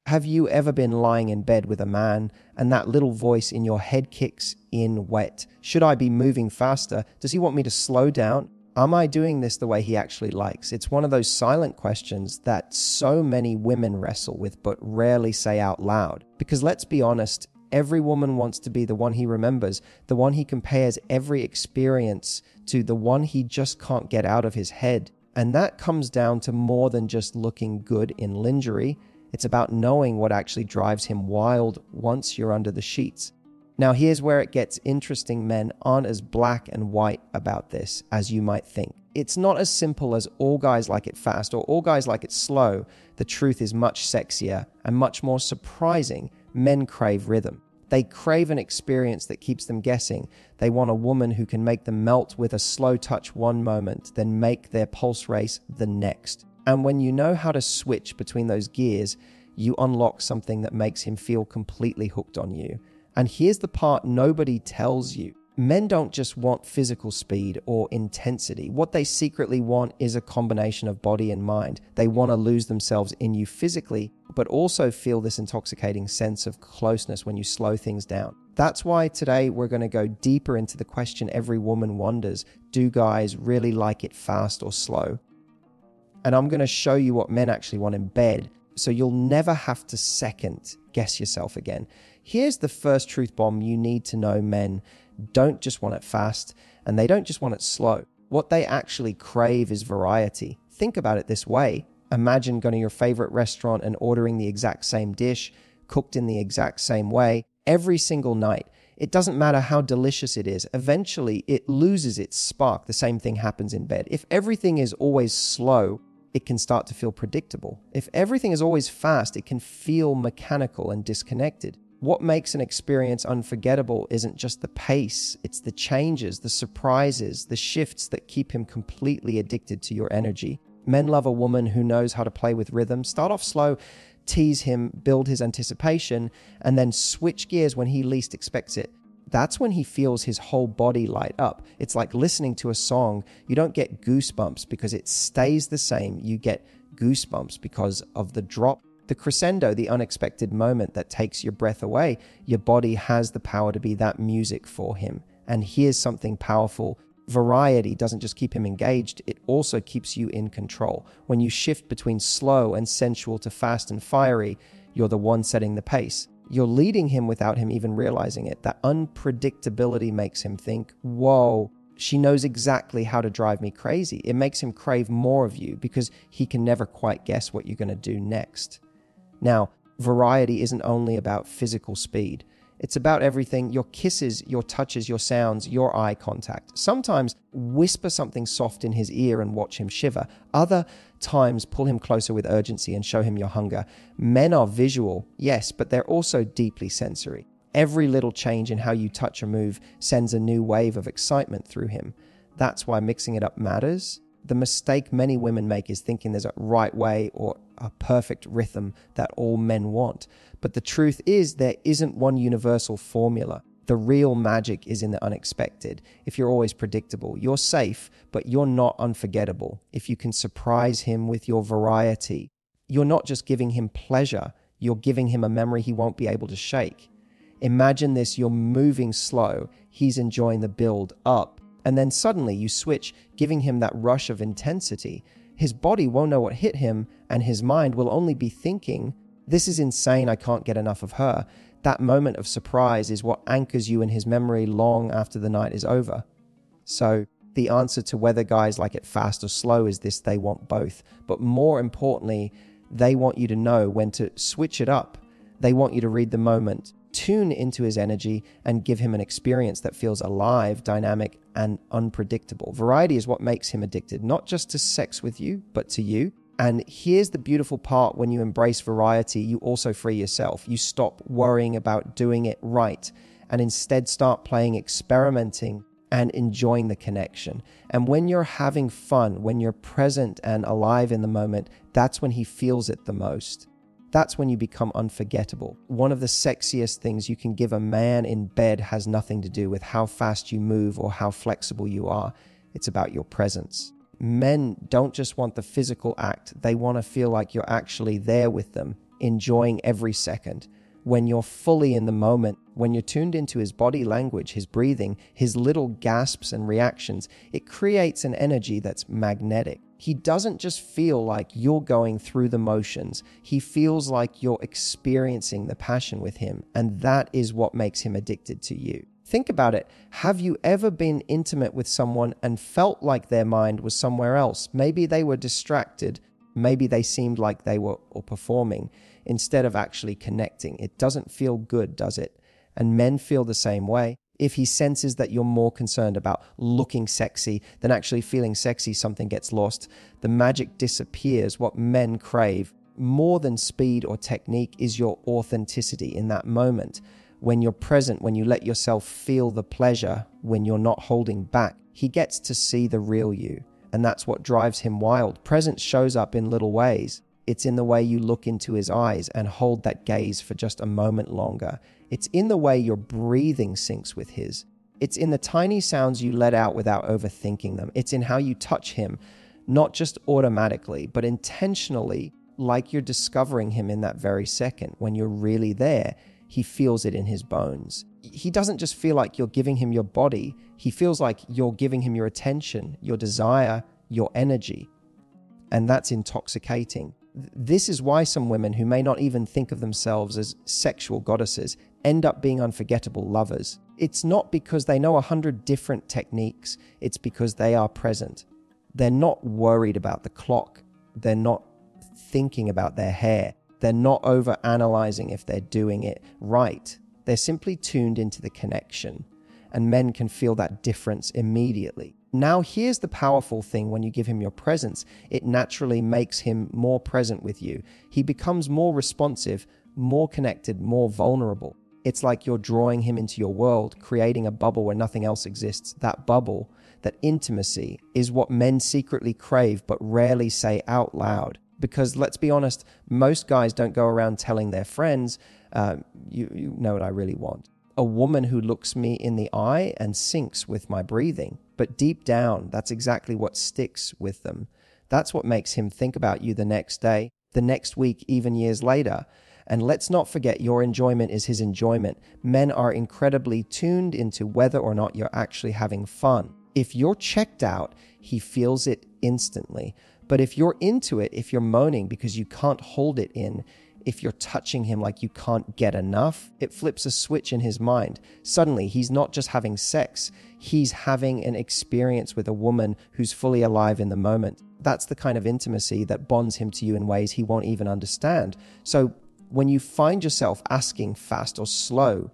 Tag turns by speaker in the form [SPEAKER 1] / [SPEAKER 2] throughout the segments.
[SPEAKER 1] Have you ever been lying in bed with a man and that little voice in your head kicks in wet? Should I be moving faster? Does he want me to slow down? Am I doing this the way he actually likes? It's one of those silent questions that so many women wrestle with but rarely say out loud. Because let's be honest, every woman wants to be the one he remembers, the one he compares every experience to, the one he just can't get out of his head. And that comes down to more than just looking good in lingerie. It's about knowing what actually drives him wild once you're under the sheets. Now, here's where it gets interesting. Men aren't as black and white about this as you might think. It's not as simple as all guys like it fast or all guys like it slow. The truth is much sexier and much more surprising. Men crave rhythm. They crave an experience that keeps them guessing. They want a woman who can make them melt with a slow touch one moment, then make their pulse race the next. And when you know how to switch between those gears, you unlock something that makes him feel completely hooked on you. And here's the part nobody tells you. Men don't just want physical speed or intensity. What they secretly want is a combination of body and mind. They want to lose themselves in you physically, but also feel this intoxicating sense of closeness when you slow things down. That's why today we're going to go deeper into the question every woman wonders: do guys really like it fast or slow? And I'm going to show you what men actually want in bed, so you'll never have to second guess yourself again. Here's the first truth bomb you need to know: men don't just want it fast, and they don't just want it slow. What they actually crave is variety. Think about it this way. Imagine going to your favorite restaurant and ordering the exact same dish, cooked in the exact same way, every single night. It doesn't matter how delicious it is. Eventually, it loses its spark. The same thing happens in bed. If everything is always slow, it can start to feel predictable. If everything is always fast, it can feel mechanical and disconnected. What makes an experience unforgettable isn't just the pace, it's the changes, the surprises, the shifts that keep him completely addicted to your energy. Men love a woman who knows how to play with rhythm. Start off slow, tease him, build his anticipation, and then switch gears when he least expects it. That's when he feels his whole body light up. It's like listening to a song. You don't get goosebumps because it stays the same. You get goosebumps because of the drop, the crescendo, the unexpected moment that takes your breath away. Your body has the power to be that music for him. And here's something powerful. Variety doesn't just keep him engaged, it also keeps you in control. When you shift between slow and sensual to fast and fiery, you're the one setting the pace. You're leading him without him even realizing it. That unpredictability makes him think, whoa, she knows exactly how to drive me crazy. It makes him crave more of you because he can never quite guess what you're going to do next. Now, variety isn't only about physical speed. It's about everything: your kisses, your touches, your sounds, your eye contact. Sometimes whisper something soft in his ear and watch him shiver. Other times pull him closer with urgency and show him your hunger. Men are visual, yes, but they're also deeply sensory. Every little change in how you touch or move sends a new wave of excitement through him. That's why mixing it up matters. The mistake many women make is thinking there's a right way or a perfect rhythm that all men want. But the truth is, there isn't one universal formula. The real magic is in the unexpected. If you're always predictable, you're safe, but you're not unforgettable. If you can surprise him with your variety, you're not just giving him pleasure, you're giving him a memory he won't be able to shake. Imagine this: you're moving slow, he's enjoying the build up, and then suddenly you switch, giving him that rush of intensity. His body won't know what hit him, and his mind will only be thinking, this is insane, I can't get enough of her. That moment of surprise is what anchors you in his memory long after the night is over. So the answer to whether guys like it fast or slow is this: they want both. But more importantly, they want you to know when to switch it up. They want you to read the moment, tune into his energy, and give him an experience that feels alive, dynamic, and unpredictable. Variety is what makes him addicted, not just to sex with you, but to you. And here's the beautiful part: when you embrace variety, you also free yourself. You stop worrying about doing it right and instead start playing, experimenting, and enjoying the connection. And when you're having fun, when you're present and alive in the moment, that's when he feels it the most. That's when you become unforgettable. One of the sexiest things you can give a man in bed has nothing to do with how fast you move or how flexible you are. It's about your presence. Men don't just want the physical act. They want to feel like you're actually there with them, enjoying every second, when you're fully in the moment, when you're tuned into his body language, his breathing, his little gasps and reactions, it creates an energy that's magnetic. He doesn't just feel like you're going through the motions. He feels like you're experiencing the passion with him, and that is what makes him addicted to you. Think about it. Have you ever been intimate with someone and felt like their mind was somewhere else? Maybe they were distracted. Maybe they seemed like they were performing instead of actually connecting. It doesn't feel good, does it? And men feel the same way. If he senses that you're more concerned about looking sexy than actually feeling sexy, something gets lost. The magic disappears. What men crave more than speed or technique is your authenticity in that moment. When you're present, when you let yourself feel the pleasure, when you're not holding back, he gets to see the real you. And that's what drives him wild. Presence shows up in little ways. It's in the way you look into his eyes and hold that gaze for just a moment longer. It's in the way your breathing syncs with his. It's in the tiny sounds you let out without overthinking them. It's in how you touch him, not just automatically, but intentionally, like you're discovering him in that very second. When you're really there, he feels it in his bones. He doesn't just feel like you're giving him your body. He feels like you're giving him your attention, your desire, your energy. And that's intoxicating. This is why some women who may not even think of themselves as sexual goddesses end up being unforgettable lovers. It's not because they know 100 different techniques. It's because they are present. They're not worried about the clock. They're not thinking about their hair. They're not over-analyzing if they're doing it right. They're simply tuned into the connection. And men can feel that difference immediately. Now, here's the powerful thing when you give him your presence. It naturally makes him more present with you. He becomes more responsive, more connected, more vulnerable. It's like you're drawing him into your world, creating a bubble where nothing else exists. That bubble, that intimacy, is what men secretly crave but rarely say out loud. Because let's be honest, most guys don't go around telling their friends, you know what I really want. A woman who looks me in the eye and syncs with my breathing. But deep down, that's exactly what sticks with them. That's what makes him think about you the next day, the next week, even years later. And let's not forget, your enjoyment is his enjoyment. Men are incredibly tuned into whether or not you're actually having fun. If you're checked out, he feels it instantly. But if you're into it, if you're moaning because you can't hold it in, if you're touching him like you can't get enough, it flips a switch in his mind. Suddenly, he's not just having sex, he's having an experience with a woman who's fully alive in the moment. That's the kind of intimacy that bonds him to you in ways he won't even understand. So when you find yourself asking fast or slow,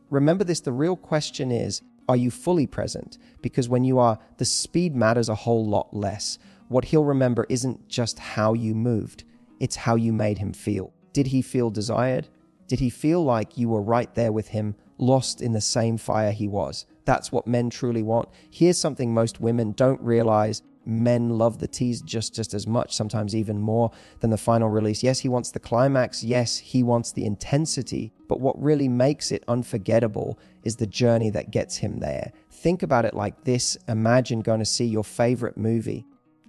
[SPEAKER 1] remember this, the real question is, are you fully present? Because when you are, the speed matters a whole lot less. What he'll remember isn't just how you moved, it's how you made him feel. Did he feel desired? Did he feel like you were right there with him, lost in the same fire he was? That's what men truly want. Here's something most women don't realize. Men love the tease just as much, sometimes even more than the final release. Yes, he wants the climax. Yes, he wants the intensity. But what really makes it unforgettable is the journey that gets him there. Think about it like this. Imagine going to see your favorite movie,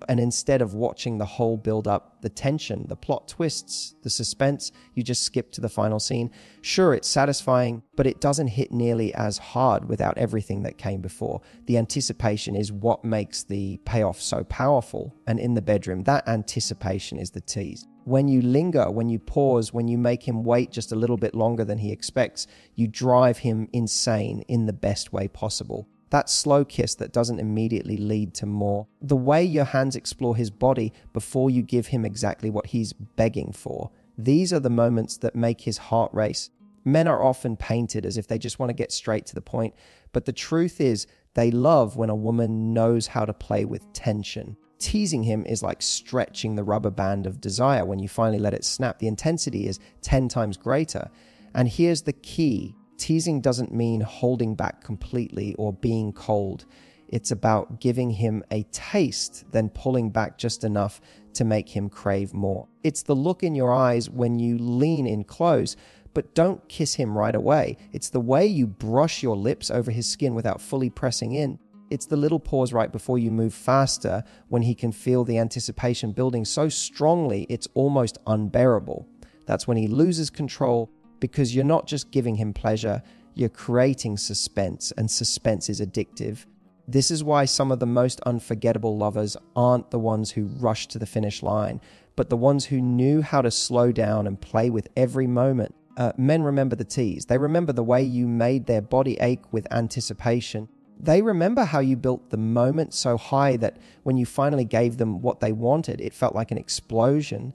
[SPEAKER 1] and instead of watching the whole build up, the tension, the plot twists, the suspense, you just skip to the final scene. Sure, it's satisfying, but it doesn't hit nearly as hard without everything that came before. The anticipation is what makes the payoff so powerful. And in the bedroom, that anticipation is the tease. When you linger, when you pause, when you make him wait just a little bit longer than he expects, you drive him insane in the best way possible. That slow kiss that doesn't immediately lead to more. The way your hands explore his body before you give him exactly what he's begging for. These are the moments that make his heart race. Men are often painted as if they just want to get straight to the point, but the truth is they love when a woman knows how to play with tension. Teasing him is like stretching the rubber band of desire. When you finally let it snap, the intensity is 10 times greater. And here's the key. Teasing doesn't mean holding back completely or being cold. It's about giving him a taste, then pulling back just enough to make him crave more. It's the look in your eyes when you lean in close, but don't kiss him right away. It's the way you brush your lips over his skin without fully pressing in. It's the little pause right before you move faster when he can feel the anticipation building so strongly it's almost unbearable. That's when he loses control, because you're not just giving him pleasure, you're creating suspense, and suspense is addictive. This is why some of the most unforgettable lovers aren't the ones who rush to the finish line, but the ones who knew how to slow down and play with every moment. Men remember the tease. They remember the way you made their body ache with anticipation. They remember how you built the moment so high that when you finally gave them what they wanted, it felt like an explosion.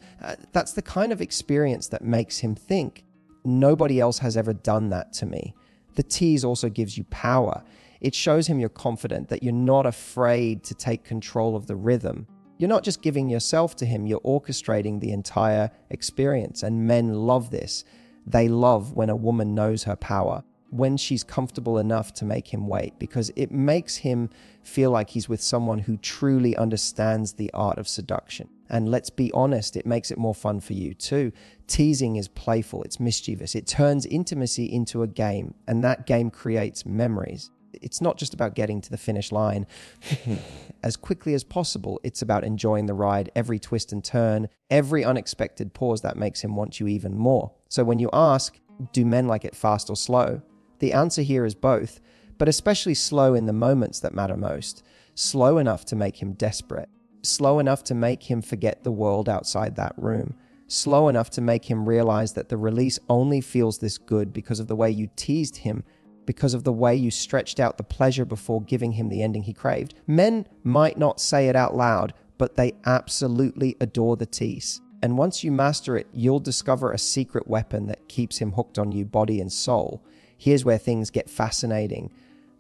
[SPEAKER 1] That's the kind of experience that makes him think, nobody else has ever done that to me. The tease also gives you power. It shows him you're confident, that you're not afraid to take control of the rhythm. You're not just giving yourself to him, you're orchestrating the entire experience. And men love this. They love when a woman knows her power, when she's comfortable enough to make him wait, because it makes him feel like he's with someone who truly understands the art of seduction. And let's be honest, it makes it more fun for you too. Teasing is playful, it's mischievous, it turns intimacy into a game, and that game creates memories. It's not just about getting to the finish line as quickly as possible. It's about enjoying the ride, every twist and turn, every unexpected pause that makes him want you even more. So when you ask, do men like it fast or slow? The answer here is both, but especially slow in the moments that matter most. Slow enough to make him desperate. Slow enough to make him forget the world outside that room. Slow enough to make him realize that the release only feels this good because of the way you teased him, because of the way you stretched out the pleasure before giving him the ending he craved. Men might not say it out loud, but they absolutely adore the tease. And once you master it, you'll discover a secret weapon that keeps him hooked on you, body and soul. Here's where things get fascinating.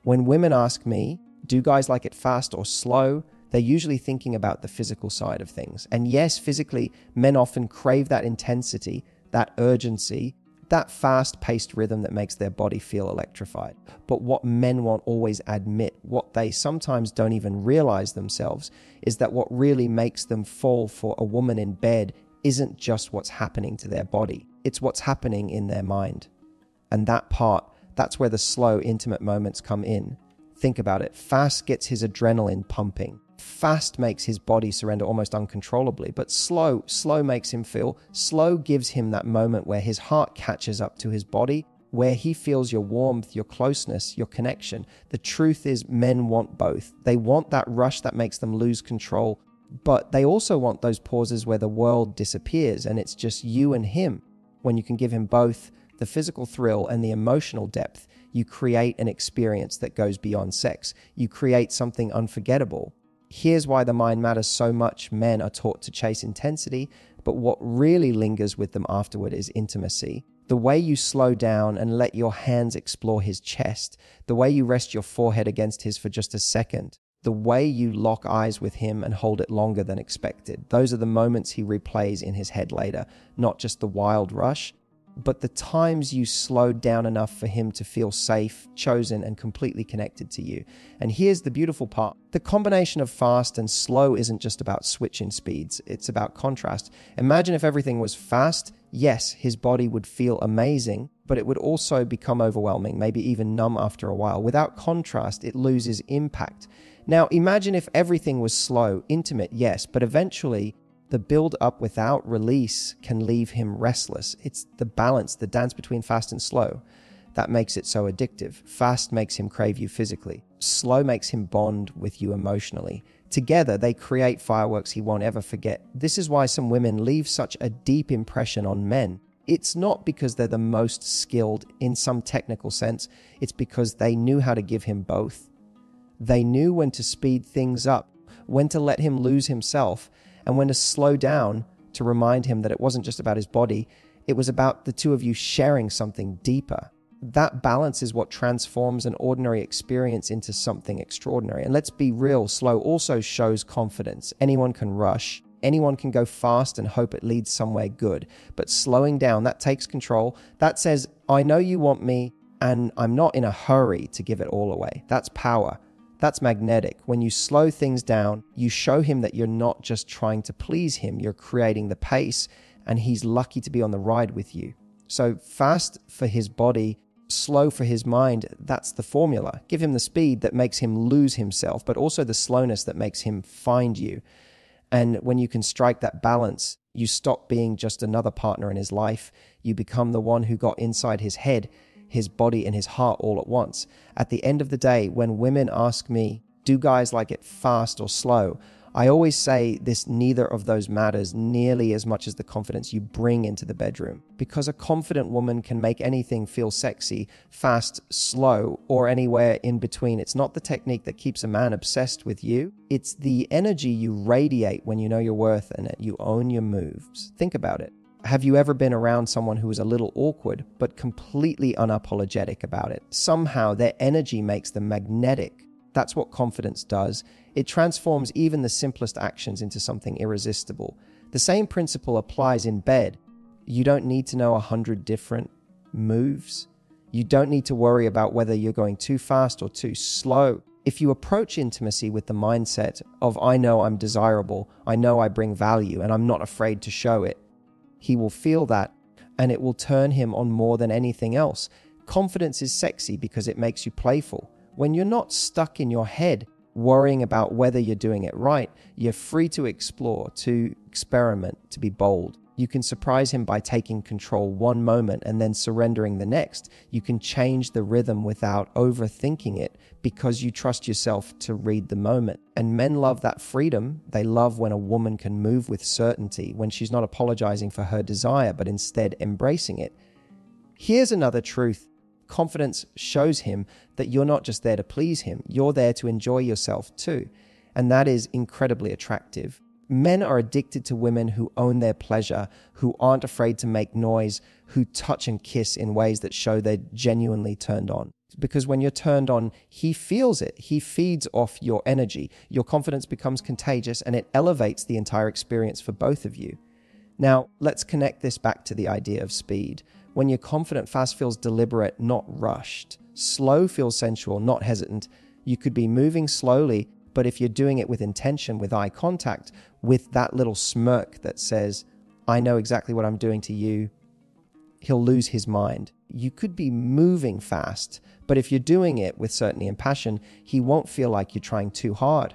[SPEAKER 1] When women ask me, do guys like it fast or slow? They're usually thinking about the physical side of things. And yes, physically, men often crave that intensity, that urgency, that fast-paced rhythm that makes their body feel electrified. But what men won't always admit, what they sometimes don't even realize themselves, is that what really makes them fall for a woman in bed isn't just what's happening to their body. It's what's happening in their mind. And that part, that's where the slow, intimate moments come in. Think about it. Fast gets his adrenaline pumping. Fast makes his body surrender almost uncontrollably, but slow makes him feel. Slow gives him that moment where his heart catches up to his body, where he feels your warmth, your closeness, your connection. The truth is, men want both. They want that rush that makes them lose control, but they also want those pauses where the world disappears and it's just you and him. When you can give him both the physical thrill and the emotional depth, you create an experience that goes beyond sex. You create something unforgettable. Here's why the mind matters so much. Men are taught to chase intensity, but what really lingers with them afterward is intimacy. The way you slow down and let your hands explore his chest, the way you rest your forehead against his for just a second, the way you lock eyes with him and hold it longer than expected. Those are the moments he replays in his head later, not just the wild rush, but the times you slowed down enough for him to feel safe, chosen, and completely connected to you. And here's the beautiful part. The combination of fast and slow isn't just about switching speeds, it's about contrast. Imagine if everything was fast. Yes, his body would feel amazing, but it would also become overwhelming, maybe even numb after a while. Without contrast, it loses impact. Now, imagine if everything was slow, intimate, yes, but eventually the build-up without release can leave him restless. It's the balance, the dance between fast and slow, that makes it so addictive. Fast makes him crave you physically. Slow makes him bond with you emotionally. Together, they create fireworks he won't ever forget. This is why some women leave such a deep impression on men. It's not because they're the most skilled in some technical sense. It's because they knew how to give him both. They knew when to speed things up, when to let him lose himself, and when to slow down to remind him that it wasn't just about his body, it was about the two of you sharing something deeper. That balance is what transforms an ordinary experience into something extraordinary. And let's be real, slow also shows confidence. Anyone can rush, anyone can go fast and hope it leads somewhere good. But slowing down, that takes control. That says, I know you want me, and I'm not in a hurry to give it all away. That's power. That's magnetic. When you slow things down, you show him that you're not just trying to please him, you're creating the pace, and he's lucky to be on the ride with you. So fast for his body, slow for his mind, that's the formula. Give him the speed that makes him lose himself, but also the slowness that makes him find you. And when you can strike that balance, You stop being just another partner in his life. You become the one who got inside his head, his body, and his heart all at once. At the end of the day, when women ask me, do guys like it fast or slow? I always say this: neither of those matters nearly as much as the confidence you bring into the bedroom. Because a confident woman can make anything feel sexy, fast, slow, or anywhere in between. It's not the technique that keeps a man obsessed with you. It's the energy you radiate when you know your worth and you own your moves. Think about it. Have you ever been around someone who is a little awkward, but completely unapologetic about it? Somehow their energy makes them magnetic. That's what confidence does. It transforms even the simplest actions into something irresistible. The same principle applies in bed. You don't need to know 100 different moves. You don't need to worry about whether you're going too fast or too slow. If you approach intimacy with the mindset of, I know I'm desirable, I know I bring value, and I'm not afraid to show it, he will feel that, and it will turn him on more than anything else. Confidence is sexy because it makes you playful. When you're not stuck in your head worrying about whether you're doing it right, you're free to explore, to experiment, to be bold. You can surprise him by taking control one moment and then surrendering the next. You can change the rhythm without overthinking it because you trust yourself to read the moment. And men love that freedom. They love when a woman can move with certainty, when she's not apologizing for her desire, but instead embracing it. Here's another truth. Confidence shows him that you're not just there to please him, you're there to enjoy yourself too. And that is incredibly attractive. Men are addicted to women who own their pleasure, who aren't afraid to make noise, who touch and kiss in ways that show they're genuinely turned on. Because when you're turned on, he feels it. He feeds off your energy. Your confidence becomes contagious and it elevates the entire experience for both of you. Now, let's connect this back to the idea of speed. When you're confident, fast feels deliberate, not rushed. Slow feels sensual, not hesitant. You could be moving slowly, but if you're doing it with intention, with eye contact, with that little smirk that says, I know exactly what I'm doing to you, he'll lose his mind. You could be moving fast, but if you're doing it with certainty and passion, he won't feel like you're trying too hard.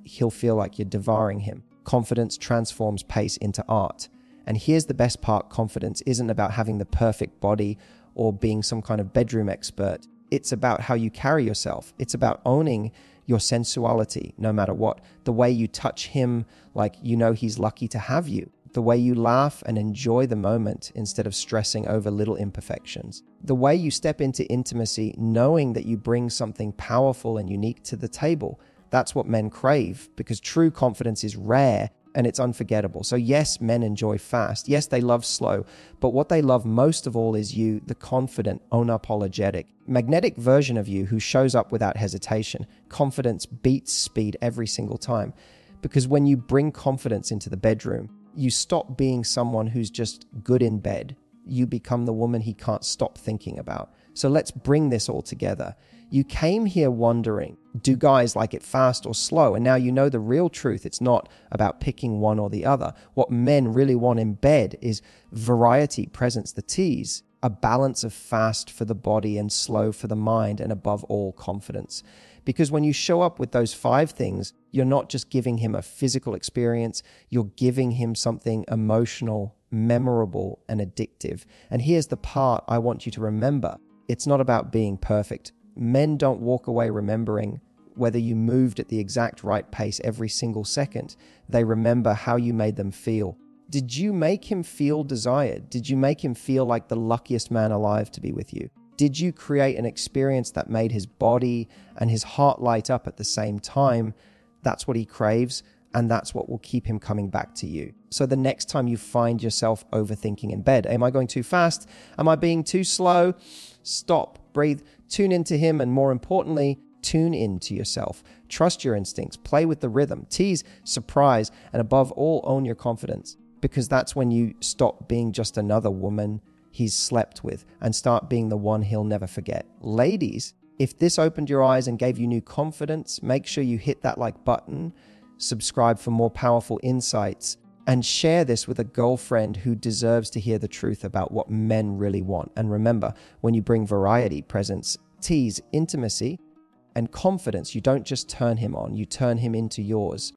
[SPEAKER 1] He'll feel like you're devouring him. Confidence transforms pace into art. And here's the best part: confidence isn't about having the perfect body or being some kind of bedroom expert. It's about how you carry yourself. It's about owning your sensuality, no matter what. The way you touch him like you know he's lucky to have you. The way you laugh and enjoy the moment instead of stressing over little imperfections. The way you step into intimacy knowing that you bring something powerful and unique to the table. That's what men crave, because true confidence is rare and it's unforgettable. So yes, men enjoy fast. Yes, they love slow. But what they love most of all is you, the confident, unapologetic, magnetic version of you who shows up without hesitation. Confidence beats speed every single time. Because when you bring confidence into the bedroom, you stop being someone who's just good in bed. You become the woman he can't stop thinking about. So let's bring this all together. You came here wondering, do guys like it fast or slow? And now you know the real truth. It's not about picking one or the other. What men really want in bed is variety, presence, the T's, a balance of fast for the body and slow for the mind, and above all, confidence. Because when you show up with those 5 things, you're not just giving him a physical experience, you're giving him something emotional, memorable, and addictive. And here's the part I want you to remember. It's not about being perfect. Men don't walk away remembering whether you moved at the exact right pace every single second. They remember how you made them feel. Did you make him feel desired? Did you make him feel like the luckiest man alive to be with you? Did you create an experience that made his body and his heart light up at the same time? That's what he craves, and that's what will keep him coming back to you. So the next time you find yourself overthinking in bed, am I going too fast? Am I being too slow? Stop, breathe, tune into him, and more importantly, tune into yourself. Trust your instincts, play with the rhythm, tease, surprise, and above all, own your confidence. Because that's when you stop being just another woman he's slept with and start being the one he'll never forget. Ladies, if this opened your eyes and gave you new confidence, make sure you hit that like button, subscribe for more powerful insights, and share this with a girlfriend who deserves to hear the truth about what men really want. And remember, when you bring variety, presence, tease, intimacy, and confidence, you don't just turn him on, you turn him into yours.